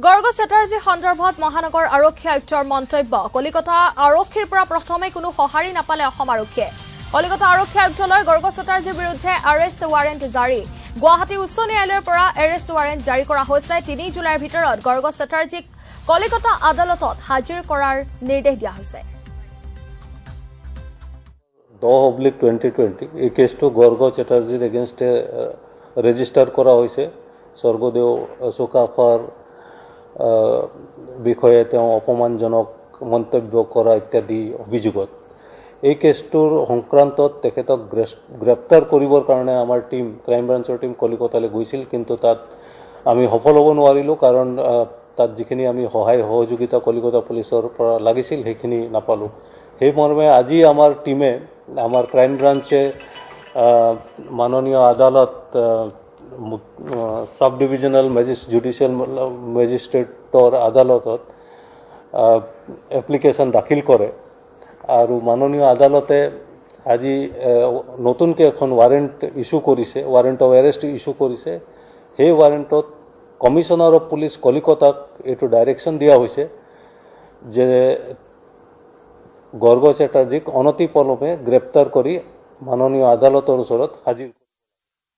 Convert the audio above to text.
গৰ্গ চেটাৰ্জী সন্দৰ্ভত মহানগৰ আৰক্ষী আয়ুক্তৰ মন্তব্য কলিকতা আৰক্ষীৰ পৰা প্ৰথমে কোনো সঁহাৰি নাপালে অসম আৰক্ষীয়ে কলিকতা আৰক্ষী আয়ুক্তলৈ গৰ্গ চেটাৰ্জীৰ বিৰুদ্ধে এৰেষ্ট ৱাৰেণ্ট জাৰি গুৱাহাটী উচ্চ ন্যায়ালয়ৰ পৰা এৰেষ্ট ৱাৰেণ্ট জাৰি কৰা হৈছে 3 জুলাইৰ ভিতৰত গৰ্গ চেটাৰ্জীক কলিকতা আদালতত হাজিৰ কৰাৰ নিৰ্দেশ দিয়া হৈছে 10/2020 এই কেছটো গৰ্গ চেটাৰ্জীৰ এগেইনষ্টে ৰেজিষ্টাৰ কৰা হৈছে স্বৰ্গদেউ চুকাফাৰ বিষয়ে তেওঁ অপমানজনক মন্তব্য কৰা ইত্যাদি অভিযোগত এই কেছটোৰ সংক্ৰান্তত তেখেতক গ্ৰেপ্তাৰ কৰিবৰ কাৰণে আমাৰ টিম ক্ৰাইম ব্ৰাঞ্চৰ টিম কলিকতালৈ গৈছিল কিন্তু তাত আমি সফল হ'ব নোৱাৰিলোঁ কাৰণ তাত যিখিনি আমি সহায় সহযোগিতা কলিকতা পুলিচৰ পৰা লাগিছিল সেইখিনি নাপালোঁ সেই মৰ্মে আজি আমাৰ টিমে আমাৰ ক্ৰাইম ব্ৰাঞ্চে মাননীয় আদালত সাব ডিভিজনাল জুডিচিয়েল মেজিষ্ট্ৰেটৰ আদালতত এপ্লিকেশ্যন দাখিল কৰে আৰু মাননীয় আদালতে আজি নতুনকৈ এখন ৱাৰেণ্ট ইস্যু কৰিছে ৱাৰেণ্ট অফ এৰেষ্ট ইস্যু কৰিছে সেই ৱাৰেণ্টত কমিশনাৰ অফ পুলিচ কলিকতাক এইটো ডাইৰেকশ্যন দিয়া হৈছে যে গৰ্গ চেটাৰ্জীক অনতিপলমে গ্ৰেপ্তাৰ কৰি মাননীয় আদালতৰ ওচৰত হাজিৰ